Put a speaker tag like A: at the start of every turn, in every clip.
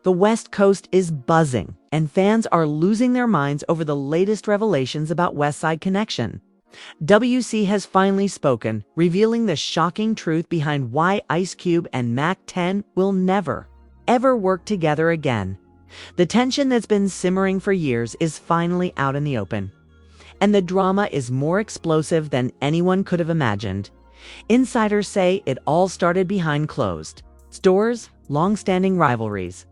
A: The West Coast is buzzing, and fans are losing their minds over the latest revelations about Westside Connection. WC has finally spoken, revealing the shocking truth behind why Ice Cube and Mack 10 will never, ever work together again. The tension that's been simmering for years is finally out in the open. And the drama is more explosive than anyone could have imagined. Insiders say it all started behind closed doors, long-standing rivalries,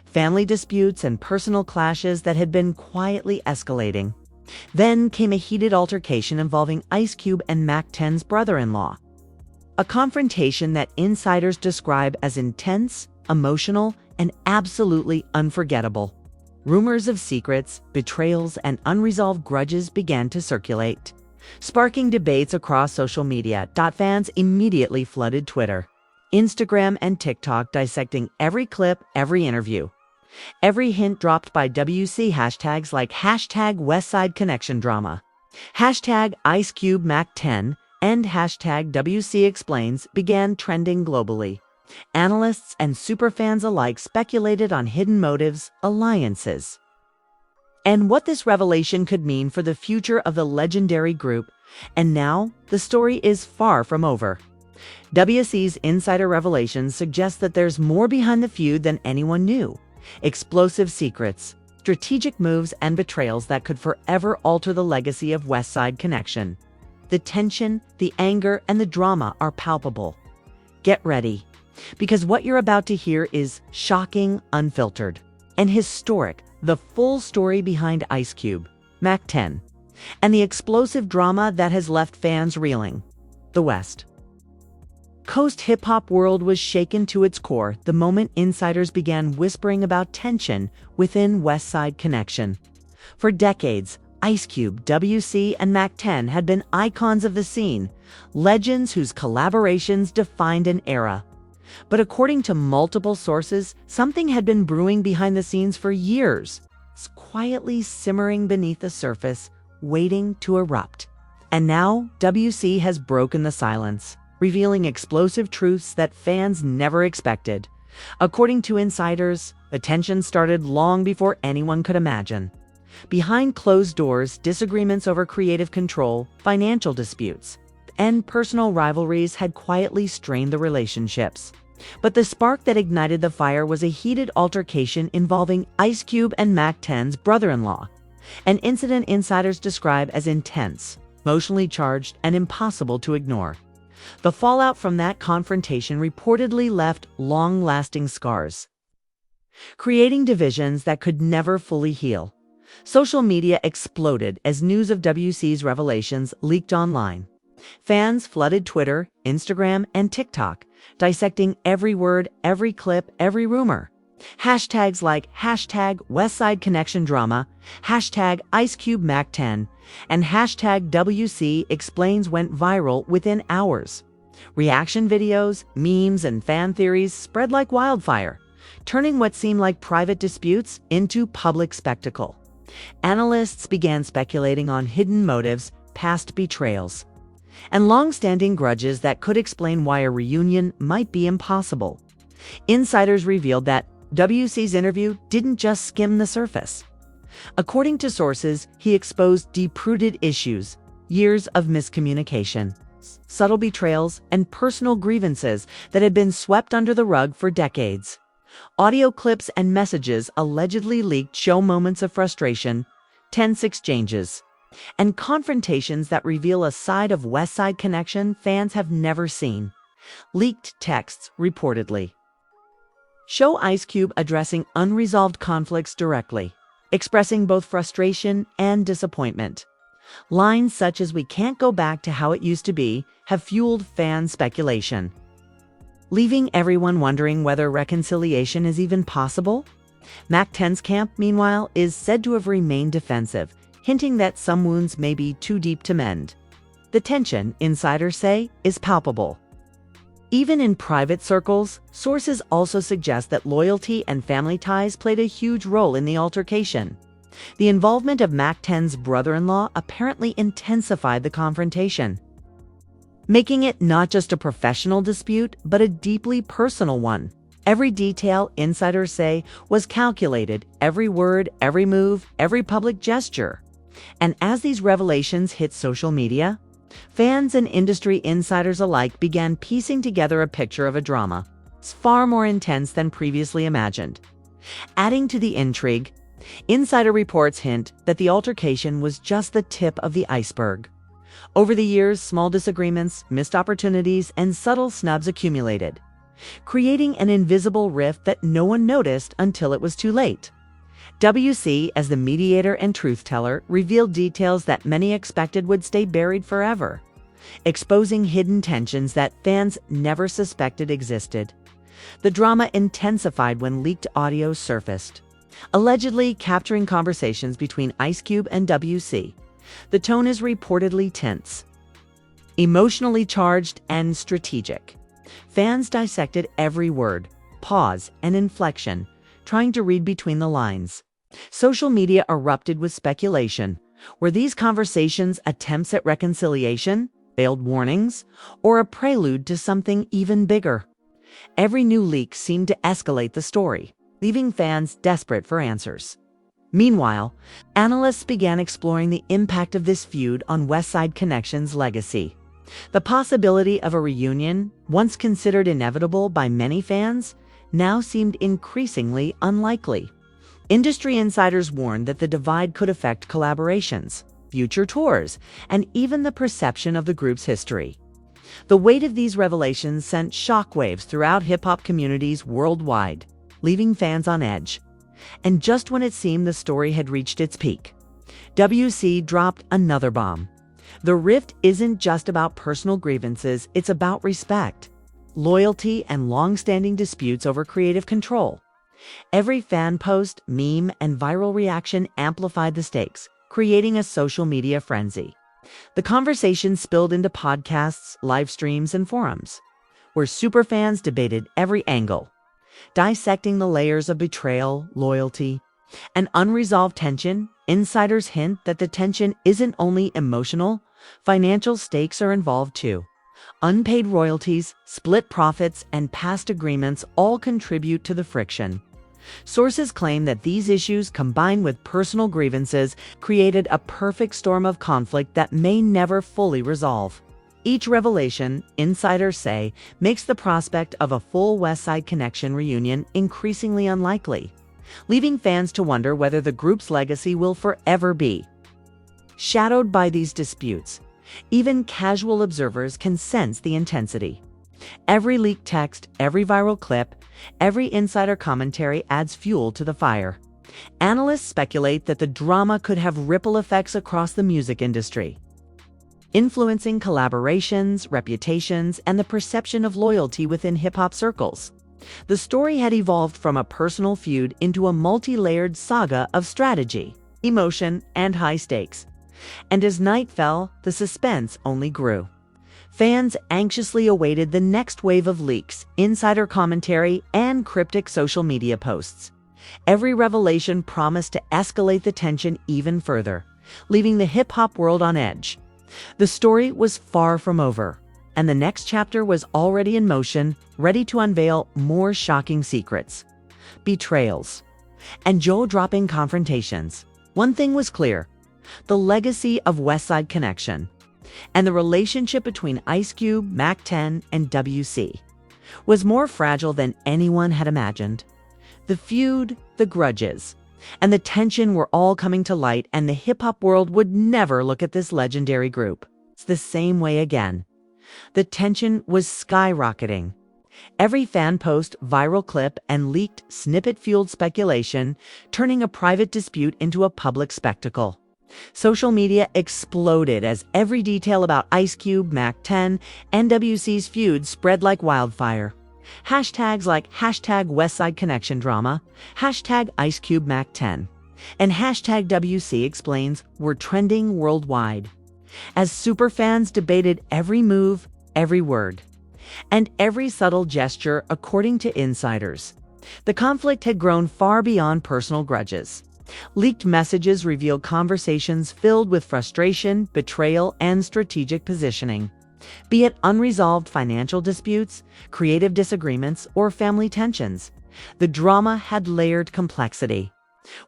A: family disputes, and personal clashes that had been quietly escalating. Then came a heated altercation involving Ice Cube and Mack 10's brother-in-law. A confrontation that insiders describe as intense, emotional, and absolutely unforgettable. Rumors of secrets, betrayals, and unresolved grudges began to circulate, sparking debates across social media. Fans immediately flooded Twitter, Instagram, and TikTok, dissecting every clip, every interview. Every hint dropped by WC. Hashtags like hashtag Westside Connection Drama, hashtag Ice Cube Mack 10, and hashtag WC Explains began trending globally. Analysts and superfans alike speculated on hidden motives, alliances, and what this revelation could mean for the future of the legendary group. And now, the story is far from over. WC's insider revelations suggest that there's more behind the feud than anyone knew. Explosive secrets, strategic moves, and betrayals that could forever alter the legacy of Westside Connection. The tension, the anger, and the drama are palpable. Get ready, because what you're about to hear is shocking, unfiltered, and historic. The full story behind Ice Cube, Mack 10, and the explosive drama that has left fans reeling. The West Coast hip-hop world was shaken to its core the moment insiders began whispering about tension within Westside Connection. For decades, Ice Cube, WC, and Mack 10 had been icons of the scene, legends whose collaborations defined an era. But according to multiple sources, something had been brewing behind the scenes for years, quietly simmering beneath the surface, waiting to erupt. And now, WC has broken the silence, revealing explosive truths that fans never expected. According to insiders, the tension started long before anyone could imagine. Behind closed doors, disagreements over creative control, financial disputes, and personal rivalries had quietly strained the relationships. But the spark that ignited the fire was a heated altercation involving Ice Cube and Mack 10's brother-in-law, an incident insiders describe as intense, emotionally charged, and impossible to ignore. The fallout from that confrontation reportedly left long-lasting scars, creating divisions that could never fully heal. Social media exploded as news of WC's revelations leaked online. Fans flooded Twitter, Instagram, and TikTok, dissecting every word, every clip, every rumor. Hashtags like hashtag Westside Connection Drama, hashtag Ice Cube Mack 10, and hashtag WC Explains went viral within hours. Reaction videos, memes, and fan theories spread like wildfire, turning what seemed like private disputes into public spectacle. Analysts began speculating on hidden motives, past betrayals, and long-standing grudges that could explain why a reunion might be impossible. Insiders revealed that WC's interview didn't just skim the surface. According to sources, he exposed deep-rooted issues, years of miscommunication, subtle betrayals, and personal grievances that had been swept under the rug for decades. Audio clips and messages allegedly leaked show moments of frustration, tense exchanges, and confrontations that reveal a side of Westside Connection fans have never seen. Leaked texts, reportedly, show Ice Cube addressing unresolved conflicts directly, expressing both frustration and disappointment. Lines such as "we can't go back to how it used to be" have fueled fan speculation, leaving everyone wondering whether reconciliation is even possible. Mack 10's camp, meanwhile, is said to have remained defensive, hinting that some wounds may be too deep to mend. The tension, insiders say, is palpable. Even in private circles, sources also suggest that loyalty and family ties played a huge role in the altercation. The involvement of Mack 10's brother-in-law apparently intensified the confrontation, making it not just a professional dispute, but a deeply personal one. Every detail, insiders say, was calculated, every word, every move, every public gesture. And as these revelations hit social media, fans and industry insiders alike began piecing together a picture of a drama. It's far more intense than previously imagined. Adding to the intrigue, insider reports hint that the altercation was just the tip of the iceberg. Over the years, small disagreements, missed opportunities, and subtle snubs accumulated, creating an invisible rift that no one noticed until it was too late. WC, as the mediator and truth-teller, revealed details that many expected would stay buried forever, exposing hidden tensions that fans never suspected existed. The drama intensified when leaked audio surfaced, allegedly capturing conversations between Ice Cube and WC. The tone is reportedly tense, emotionally charged, and strategic. Fans dissected every word, pause, and inflection, trying to read between the lines. Social media erupted with speculation. Were these conversations attempts at reconciliation, veiled warnings, or a prelude to something even bigger? Every new leak seemed to escalate the story, leaving fans desperate for answers. Meanwhile, analysts began exploring the impact of this feud on Westside Connection's legacy. The possibility of a reunion, once considered inevitable by many fans, now seemed increasingly unlikely. Industry insiders warned that the divide could affect collaborations, future tours, and even the perception of the group's history. The weight of these revelations sent shockwaves throughout hip-hop communities worldwide, leaving fans on edge. And just when it seemed the story had reached its peak, WC dropped another bomb. The rift isn't just about personal grievances, it's about respect, loyalty, and long-standing disputes over creative control. Every fan post, meme, and viral reaction amplified the stakes, creating a social media frenzy. The conversation spilled into podcasts, live streams, and forums, where superfans debated every angle, dissecting the layers of betrayal, loyalty, and unresolved tension. Insiders hint that the tension isn't only emotional, financial stakes are involved too. Unpaid royalties, split profits, and past agreements all contribute to the friction. Sources claim that these issues, combined with personal grievances, created a perfect storm of conflict that may never fully resolve. Each revelation, insiders say, makes the prospect of a full Westside Connection reunion increasingly unlikely, leaving fans to wonder whether the group's legacy will forever be shadowed by these disputes. Even casual observers can sense the intensity. Every leaked text, every viral clip, every insider commentary adds fuel to the fire. Analysts speculate that the drama could have ripple effects across the music industry, influencing collaborations, reputations, and the perception of loyalty within hip-hop circles. The story had evolved from a personal feud into a multi-layered saga of strategy, emotion, and high stakes. And as night fell, the suspense only grew. Fans anxiously awaited the next wave of leaks, insider commentary, and cryptic social media posts. Every revelation promised to escalate the tension even further, leaving the hip-hop world on edge. The story was far from over, and the next chapter was already in motion, ready to unveil more shocking secrets, betrayals, and jaw-dropping confrontations. One thing was clear: the legacy of Westside Connection and the relationship between Ice Cube, Mack, and WC was more fragile than anyone had imagined. The feud, the grudges, and the tension were all coming to light, and the hip-hop world would never look at this legendary group the same way again. The tension was skyrocketing. Every fan post, viral clip, and leaked snippet fueled speculation, turning a private dispute into a public spectacle. Social media exploded as every detail about Ice Cube, Mack 10, and WC's feud spread like wildfire. Hashtags like #Westside Connection Drama, #Ice Cube Mack 10, and #WC Explains were trending worldwide, as superfans debated every move, every word, and every subtle gesture. According to insiders, the conflict had grown far beyond personal grudges. Leaked messages revealed conversations filled with frustration, betrayal, and strategic positioning. Be it unresolved financial disputes, creative disagreements, or family tensions, the drama had layered complexity.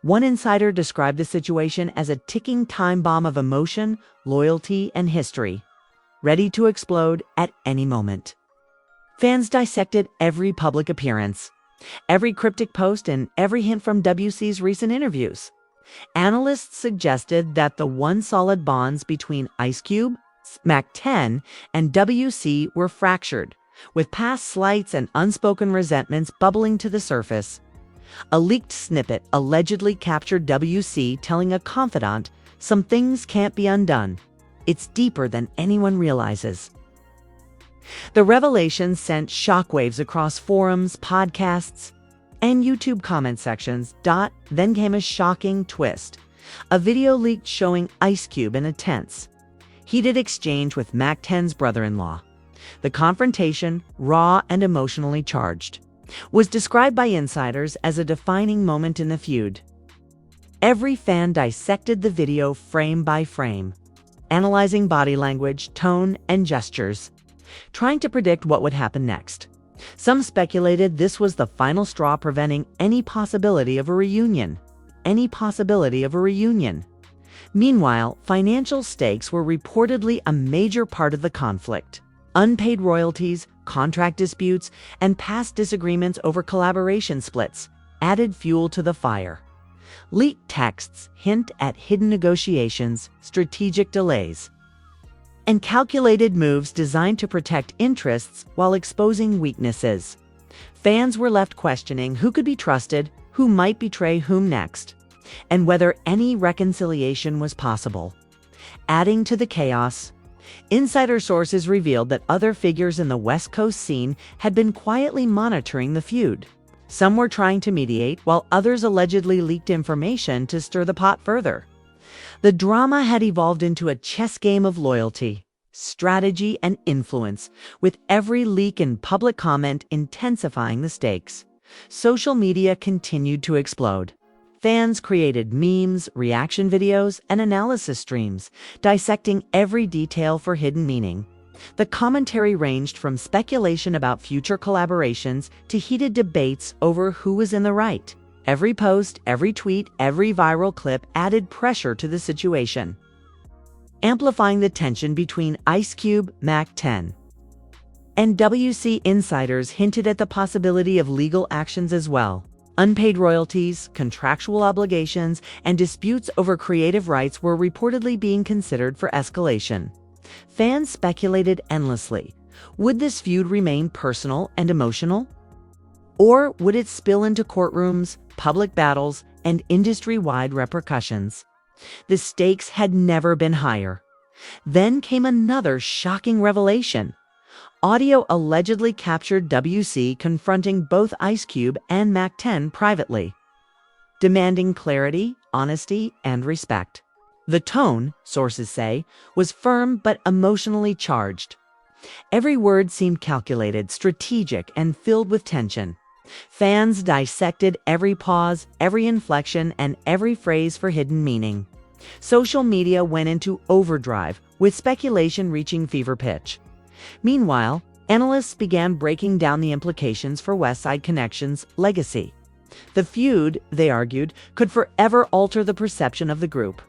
A: One insider described the situation as a ticking time bomb of emotion, loyalty, and history, ready to explode at any moment. Fans dissected every public appearance, every cryptic post, and every hint from WC's recent interviews. Analysts suggested that the once solid bonds between Ice Cube, Mack 10, and WC were fractured, with past slights and unspoken resentments bubbling to the surface. A leaked snippet allegedly captured WC telling a confidant, "Some things can't be undone. It's deeper than anyone realizes." The revelation sent shockwaves across forums, podcasts, and YouTube comment sections. Then came a shocking twist. A video leaked showing Ice Cube in a tense, heated exchange with Mack 10's brother-in-law. The confrontation, raw and emotionally charged, was described by insiders as a defining moment in the feud. Every fan dissected the video frame by frame, analyzing body language, tone, and gestures, trying to predict what would happen next. Some speculated this was the final straw preventing any possibility of a reunion. Meanwhile, financial stakes were reportedly a major part of the conflict. Unpaid royalties, contract disputes, and past disagreements over collaboration splits added fuel to the fire. Leaked texts hint at hidden negotiations, strategic delays, and calculated moves designed to protect interests while exposing weaknesses. Fans were left questioning who could be trusted, who might betray whom next, and whether any reconciliation was possible. Adding to the chaos, insider sources revealed that other figures in the West Coast scene had been quietly monitoring the feud. Some were trying to mediate, while others allegedly leaked information to stir the pot further. The drama had evolved into a chess game of loyalty, strategy, and influence, with every leak and public comment intensifying the stakes. Social media continued to explode. Fans created memes, reaction videos, and analysis streams, dissecting every detail for hidden meaning. The commentary ranged from speculation about future collaborations to heated debates over who was in the right. Every post, every tweet, every viral clip added pressure to the situation, amplifying the tension between Ice Cube, Mack 10, and WC. Insiders hinted at the possibility of legal actions as well. Unpaid royalties, contractual obligations, and disputes over creative rights were reportedly being considered for escalation. Fans speculated endlessly. Would this feud remain personal and emotional? Or would it spill into courtrooms, public battles, and industry-wide repercussions? The stakes had never been higher. Then came another shocking revelation. Audio allegedly captured WC confronting both Ice Cube and Mack 10 privately, demanding clarity, honesty, and respect. The tone, sources say, was firm but emotionally charged. Every word seemed calculated, strategic, and filled with tension. Fans dissected every pause, every inflection, and every phrase for hidden meaning. Social media went into overdrive, with speculation reaching fever pitch. Meanwhile, analysts began breaking down the implications for Westside Connection's legacy. The feud, they argued, could forever alter the perception of the group.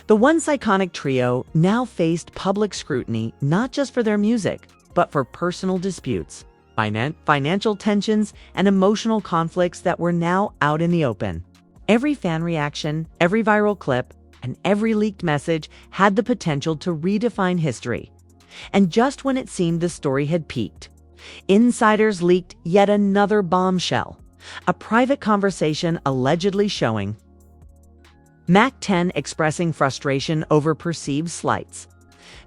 A: The once iconic trio now faced public scrutiny not just for their music, but for personal disputes, financial tensions, and emotional conflicts that were now out in the open. Every fan reaction, every viral clip, and every leaked message had the potential to redefine history. And just when it seemed the story had peaked, insiders leaked yet another bombshell, a private conversation allegedly showing Mack 10 expressing frustration over perceived slights,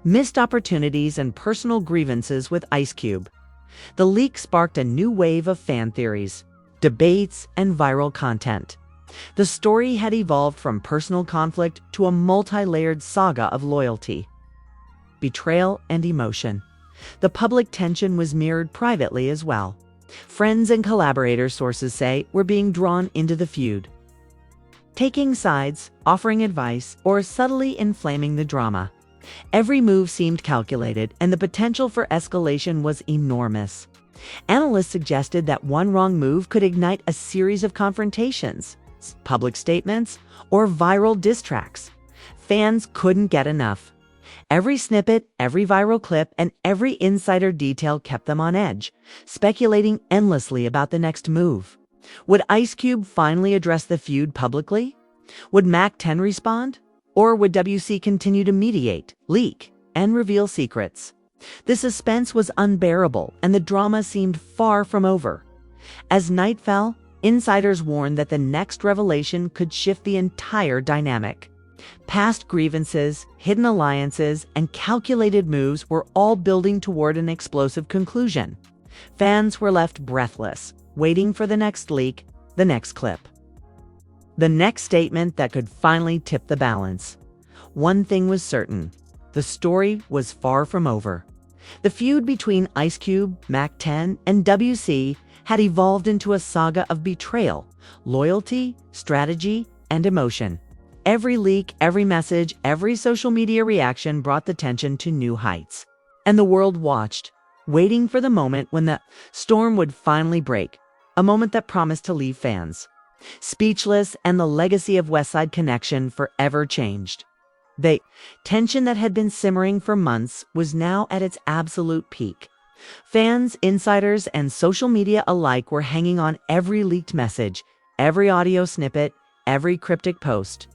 A: missed opportunities, and personal grievances with Ice Cube. The leak sparked a new wave of fan theories, debates, and viral content. The story had evolved from personal conflict to a multi-layered saga of loyalty, betrayal, and emotion. The public tension was mirrored privately as well. Friends and collaborators, sources say, were being drawn into the feud, taking sides, offering advice, or subtly inflaming the drama. Every move seemed calculated, and the potential for escalation was enormous. Analysts suggested that one wrong move could ignite a series of confrontations, public statements, or viral diss tracks. Fans couldn't get enough. Every snippet, every viral clip, and every insider detail kept them on edge, speculating endlessly about the next move. Would Ice Cube finally address the feud publicly? Would Mack 10 respond? Or would WC continue to mediate, leak, and reveal secrets? The suspense was unbearable, and the drama seemed far from over. As night fell, insiders warned that the next revelation could shift the entire dynamic. Past grievances, hidden alliances, and calculated moves were all building toward an explosive conclusion. Fans were left breathless, waiting for the next leak, the next clip. The next statement that could finally tip the balance. One thing was certain: the story was far from over. The feud between Ice Cube, Mack 10, and WC had evolved into a saga of betrayal, loyalty, strategy, and emotion. Every leak, every message, every social media reaction brought the tension to new heights. And the world watched, waiting for the moment when the storm would finally break, a moment that promised to leave fans speechless and the legacy of Westside Connection forever changed. The tension that had been simmering for months was now at its absolute peak. Fans, insiders, and social media alike were hanging on every leaked message, every audio snippet, every cryptic post.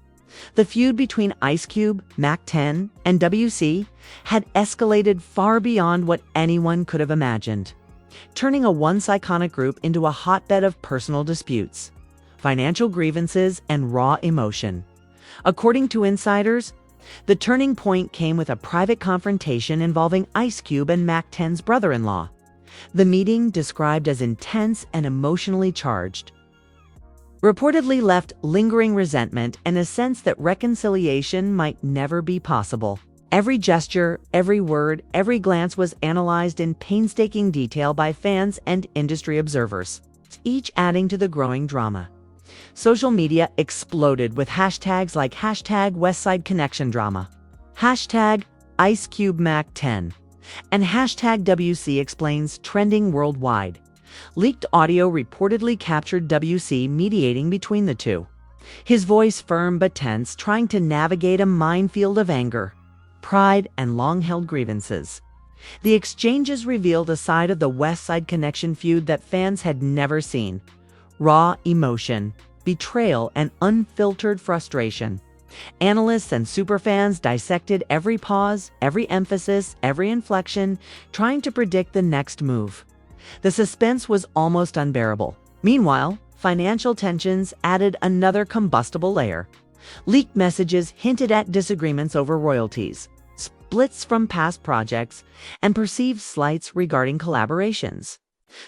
A: The feud between Ice Cube, Mack 10, and WC had escalated far beyond what anyone could have imagined, turning a once iconic group into a hotbed of personal disputes, financial grievances, and raw emotion. According to insiders, the turning point came with a private confrontation involving Ice Cube and Mack 10's brother-in-law. The meeting, described as intense and emotionally charged, reportedly left lingering resentment and a sense that reconciliation might never be possible. Every gesture, every word, every glance was analyzed in painstaking detail by fans and industry observers, each adding to the growing drama. Social media exploded with hashtags like hashtag Westside Connection Drama, hashtag Ice Cube Mack 10, and hashtag WC Explains trending worldwide. Leaked audio reportedly captured WC mediating between the two, his voice firm but tense, trying to navigate a minefield of anger, pride, and long-held grievances. The exchanges revealed a side of the Westside Connection feud that fans had never seen: raw emotion, betrayal, and unfiltered frustration. Analysts and superfans dissected every pause, every emphasis, every inflection, trying to predict the next move. The suspense was almost unbearable. Meanwhile, financial tensions added another combustible layer. Leaked messages hinted at disagreements over royalties, splits from past projects, and perceived slights regarding collaborations.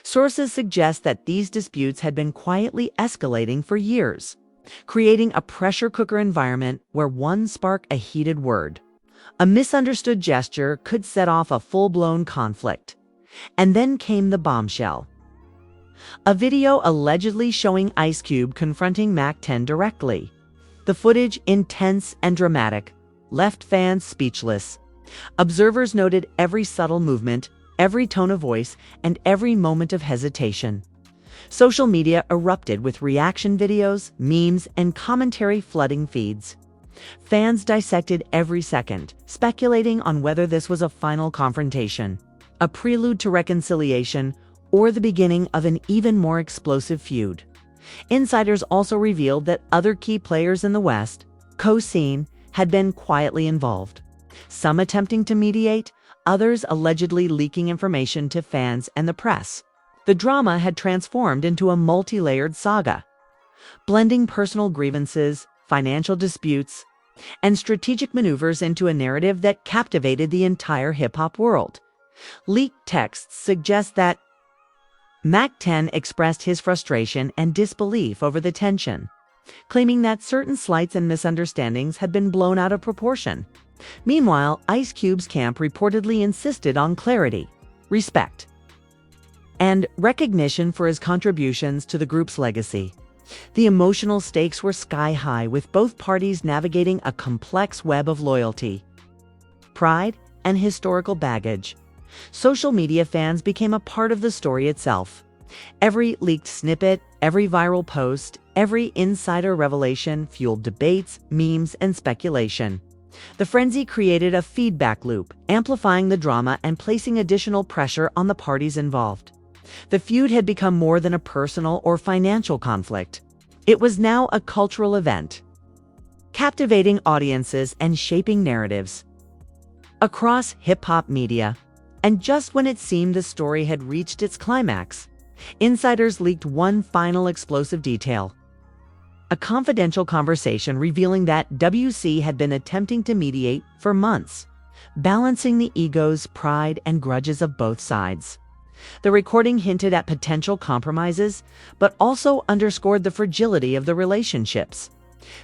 A: Sources suggest that these disputes had been quietly escalating for years, creating a pressure cooker environment where one spark, a heated word, a misunderstood gesture could set off a full-blown conflict. And then came the bombshell. A video allegedly showing Ice Cube confronting Mack 10 directly. The footage, intense and dramatic, left fans speechless. Observers noted every subtle movement, every tone of voice, and every moment of hesitation. Social media erupted with reaction videos, memes, and commentary flooding feeds. Fans dissected every second, speculating on whether this was a final confrontation, a prelude to reconciliation, or the beginning of an even more explosive feud. Insiders also revealed that other key players in the West co-scene had been quietly involved, some attempting to mediate, others allegedly leaking information to fans and the press. The drama had transformed into a multi-layered saga, blending personal grievances, financial disputes, and strategic maneuvers into a narrative that captivated the entire hip-hop world. Leaked texts suggest that Mack 10 expressed his frustration and disbelief over the tension, claiming that certain slights and misunderstandings had been blown out of proportion. Meanwhile, Ice Cube's camp reportedly insisted on clarity, respect, and recognition for his contributions to the group's legacy. The emotional stakes were sky high, with both parties navigating a complex web of loyalty, pride, and historical baggage. Social media fans became a part of the story itself. Every leaked snippet, every viral post, every insider revelation fueled debates, memes, and speculation. The frenzy created a feedback loop, amplifying the drama and placing additional pressure on the parties involved. The feud had become more than a personal or financial conflict. It was now a cultural event, captivating audiences and shaping narratives across hip-hop media. And just when it seemed the story had reached its climax, insiders leaked one final explosive detail. A confidential conversation revealing that WC had been attempting to mediate for months, balancing the egos, pride, and grudges of both sides. The recording hinted at potential compromises, but also underscored the fragility of the relationships.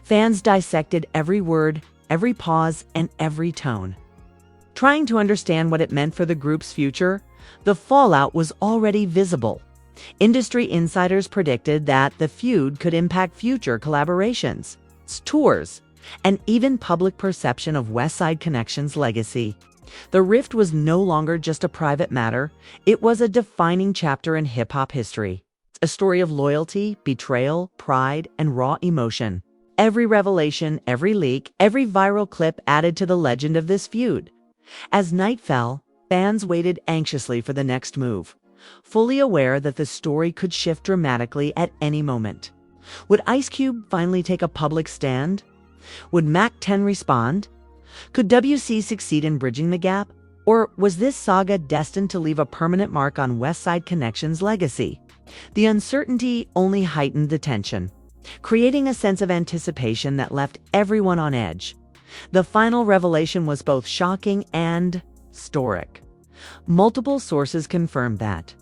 A: Fans dissected every word, every pause, and every tone. Trying to understand what it meant for the group's future, the fallout was already visible. Industry insiders predicted that the feud could impact future collaborations, tours, and even public perception of Westside Connection's legacy. The rift was no longer just a private matter, it was a defining chapter in hip-hop history. A story of loyalty, betrayal, pride, and raw emotion. Every revelation, every leak, every viral clip added to the legend of this feud. As night fell, fans waited anxiously for the next move, fully aware that the story could shift dramatically at any moment. Would Ice Cube finally take a public stand? Would Mack 10 respond? Could WC succeed in bridging the gap? Or was this saga destined to leave a permanent mark on Westside Connection's legacy? The uncertainty only heightened the tension, creating a sense of anticipation that left everyone on edge. The final revelation was both shocking and historic. Multiple sources confirmed that,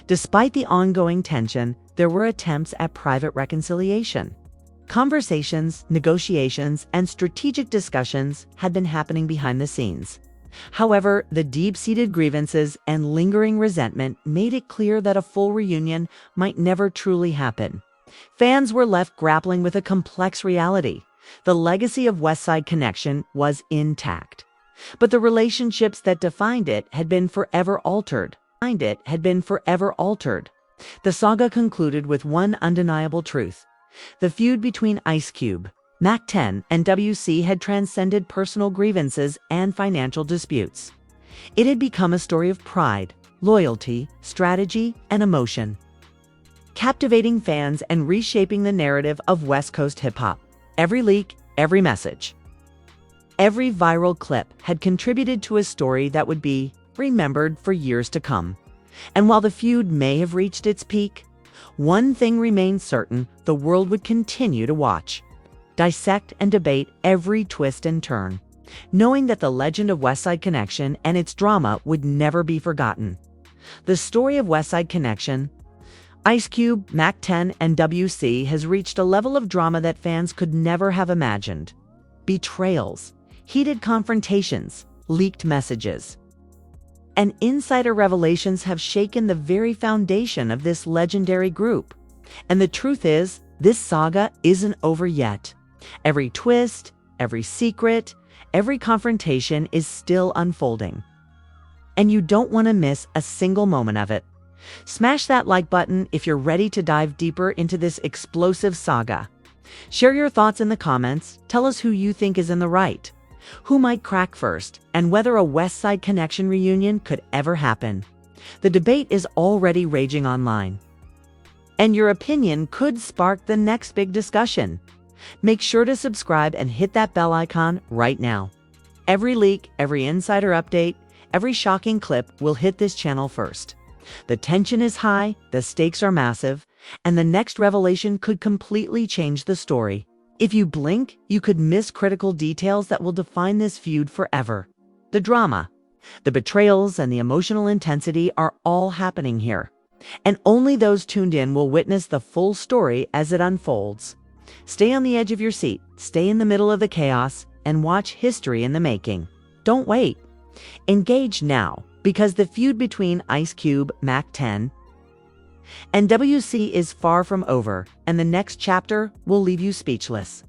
A: despite the ongoing tension, there were attempts at private reconciliation. Conversations, negotiations, and strategic discussions had been happening behind the scenes. However, the deep-seated grievances and lingering resentment made it clear that a full reunion might never truly happen. Fans were left grappling with a complex reality. The legacy of Westside Connection was intact, but the relationships that defined it had been forever altered. The saga concluded with one undeniable truth. The feud between Ice Cube, Mack 10, and WC had transcended personal grievances and financial disputes. It had become a story of pride, loyalty, strategy, and emotion, captivating fans and reshaping the narrative of West Coast hip-hop. Every leak, every message, every viral clip had contributed to a story that would be remembered for years to come. And while the feud may have reached its peak, one thing remained certain: the world would continue to watch, dissect, and debate every twist and turn, knowing that the legend of Westside Connection and its drama would never be forgotten. The story of Westside Connection, Ice Cube, Mack 10, and WC has reached a level of drama that fans could never have imagined. Betrayals, heated confrontations, leaked messages, and insider revelations have shaken the very foundation of this legendary group. And the truth is, this saga isn't over yet. Every twist, every secret, every confrontation is still unfolding. And you don't want to miss a single moment of it. Smash that like button if you're ready to dive deeper into this explosive saga. Share your thoughts in the comments, tell us who you think is in the right, who might crack first, and whether a Westside Connection reunion could ever happen. The debate is already raging online, and your opinion could spark the next big discussion. Make sure to subscribe and hit that bell icon right now. Every leak, every insider update, every shocking clip will hit this channel first. The tension is high, the stakes are massive, and the next revelation could completely change the story. If you blink, you could miss critical details that will define this feud forever. The drama, the betrayals, and the emotional intensity are all happening here. And only those tuned in will witness the full story as it unfolds. Stay on the edge of your seat, stay in the middle of the chaos, and watch history in the making. Don't wait. Engage now, because the feud between Ice Cube, Mack 10, and WC is far from over, and the next chapter will leave you speechless.